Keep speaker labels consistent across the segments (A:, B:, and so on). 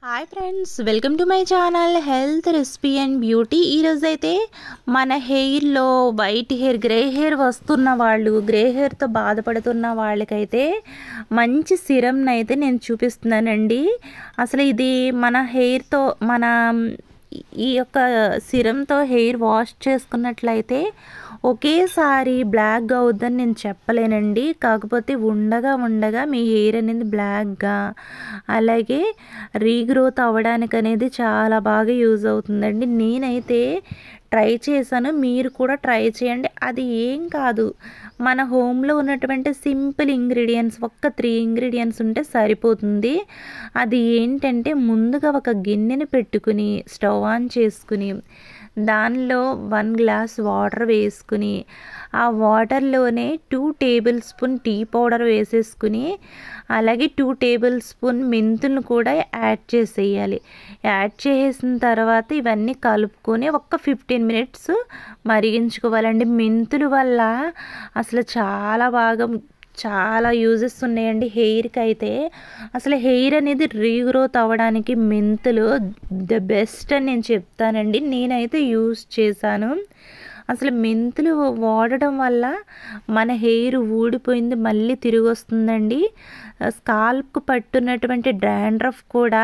A: Hi friends, welcome to my channel health recipe and beauty. ఈరోజైతే మన హెయిర్లో white hair, grey hair వస్తున్న వాళ్ళు, grey హెయిర్తో బాధపడుతున్న వాళ్ళకైతే మంచి సిరమ్ని అయితే నేను చూపిస్తున్నానండి. అసలు ఇది మన హెయిర్తో, ఈ యొక్క సిరమ్తో హెయిర్ వాష్ చేసుకున్నట్లయితే ఒకేసారి బ్లాక్గా అవుద్దని నేను చెప్పలేనండి. కాకపోతే ఉండగా మీ హెయిర్ అనేది బ్లాక్గా, అలాగే రీగ్రోత్ అవ్వడానికి అనేది చాలా బాగా యూజ్ అవుతుందండి. నేనైతే ట్రై చేశాను, మీరు కూడా ట్రై చేయండి. అది ఏం కాదు, మన హోమ్లో ఉన్నటువంటి సింపుల్ ఇంగ్రీడియంట్స్, ఒక్క 3 ఇంగ్రీడియంట్స్ ఉంటే సరిపోతుంది. అది ఏంటంటే, ముందుగా ఒక గిన్నెని పెట్టుకుని స్టవ్ ఆన్ చేసుకుని దానిలో 1 గ్లాస్ వాటర్ వేసుకుని, ఆ వాటర్లోనే 2 టేబుల్ స్పూన్ టీ పౌడర్ వేసేసుకుని, అలాగే 2 టేబుల్ స్పూన్ మెంతులను కూడా యాడ్ చేసేయాలి. యాడ్ చేసిన తర్వాత ఇవన్నీ కలుపుకొని ఒక 15 మినిట్స్ మరిగించుకోవాలండి. మెంతుల వల్ల అసలు చాలా యూజెస్ ఉన్నాయండి హెయిర్కి. అయితే అసలు హెయిర్ అనేది రీగ్రోత్ అవ్వడానికి మెంతులు ద బెస్ట్ అని నేను చెప్తానండి. నేనైతే యూజ్ చేశాను. అసలు మెంతులు వాడడం వల్ల మన హెయిర్ ఊడిపోయింది మళ్ళీ తిరిగి వస్తుందండి. స్కాల్ప్కు పట్టున్నటువంటి డాండ్రఫ్ కూడా,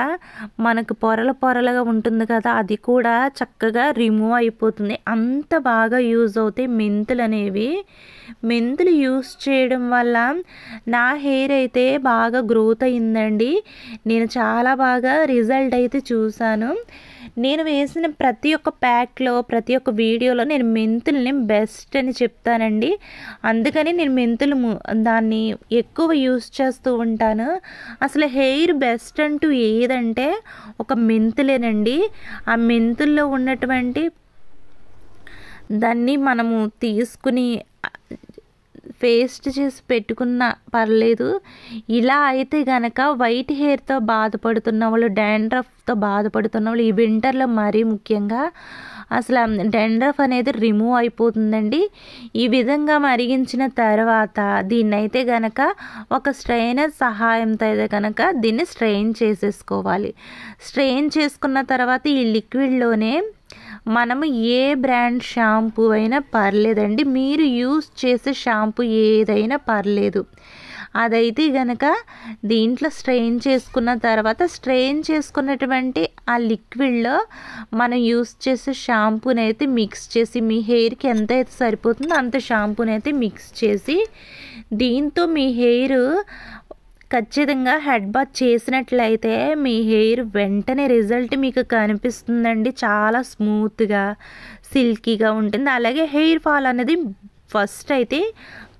A: మనకు పొరలుగా ఉంటుంది కదా, అది కూడా చక్కగా రిమూవ్ అయిపోతుంది. అంత బాగా యూజ్ అవుతాయి మెంతులు అనేవి. మెంతులు యూజ్ చేయడం వల్ల నా హెయిర్ అయితే బాగా గ్రోత్ అయిందండి. నేను చాలా బాగా రిజల్ట్ అయితే చూశాను. నేను వేసిన ప్రతి ఒక్క ప్యాక్లో, ప్రతి ఒక్క వీడియోలో నేను మెంతుల్ని బెస్ట్ అని చెప్తానండి. అందుకని నేను దాన్ని ఎక్కువ యూస్ చేస్తూ ఉంటాను. అసలు హెయిర్ బెస్ట్ అంటూ ఏదంటే ఒక మెంతులేనండి. ఆ మెంతుల్లో ఉన్నటువంటి దాన్ని మనము తీసుకుని పేస్ట్ చేసి పెట్టుకున్నా పర్లేదు. ఇలా అయితే గనక వైట్ హెయిర్తో బాధపడుతున్న వాళ్ళు, డాండ్రఫ్తో బాధపడుతున్న వాళ్ళు, ఈ వింటర్లో మరీ ముఖ్యంగా అసలు డాండ్రఫ్ అనేది రిమూవ్ అయిపోతుందండి. ఈ విధంగా మరిగించిన తర్వాత దీన్నైతే గనక ఒక స్ట్రెయినర్ సహాయంతో అయితే కనుక దీన్ని స్ట్రెయిన్ చేసేసుకోవాలి. స్ట్రెయిన్ చేసుకున్న తర్వాత ఈ లిక్విడ్లోనే మనము ఏ బ్రాండ్ షాంపూ అయినా పర్లేదండి, మీరు యూస్ చేసే షాంపూ ఏదైనా పర్లేదు, అదైతే గనక దీంట్లో స్ట్రెయిన్ చేసుకున్న తర్వాత, స్ట్రెయిన్ చేసుకున్నటువంటి ఆ లిక్విడ్లో మనం యూస్ చేసే షాంపూని అయితే మిక్స్ చేసి, మీ హెయిర్కి ఎంత అయితే సరిపోతుందో అంత షాంపూని అయితే మిక్స్ చేసి, దీంతో మీ హెయిర్ ఖచ్చితంగా హెడ్ బాత్ చేసినట్లయితే మీ హెయిర్ వెంటనే రిజల్ట్ మీకు కనిపిస్తుందండి. చాలా స్మూత్గా, సిల్కీగా ఉంటుంది. అలాగే హెయిర్ ఫాల్ అనేది ఫస్ట్ అయితే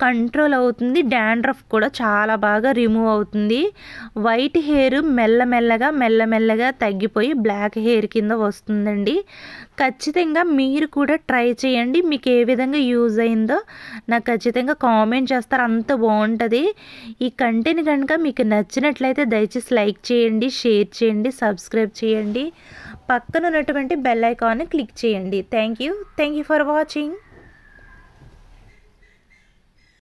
A: కంట్రోల్ అవుతుంది. డాండ్రఫ్ కూడా చాలా బాగా రిమూవ్ అవుతుంది. వైట్ హెయిర్ మెల్లమెల్లగా తగ్గిపోయి బ్లాక్ హెయిర్ కింద వస్తుందండి. ఖచ్చితంగా మీరు కూడా ట్రై చేయండి. మీకు ఏ విధంగా యూజ్ అయిందో నాకు ఖచ్చితంగా కామెంట్ చేస్తారు. అంత బాగుంటుంది. ఈ కంటెంట్ కనుక మీకు నచ్చినట్లయితే దయచేసి లైక్ చేయండి, షేర్ చేయండి, సబ్స్క్రైబ్ చేయండి, పక్కన ఉన్నటువంటి బెల్ ఐకాన్ని క్లిక్ చేయండి. Thank you for watching.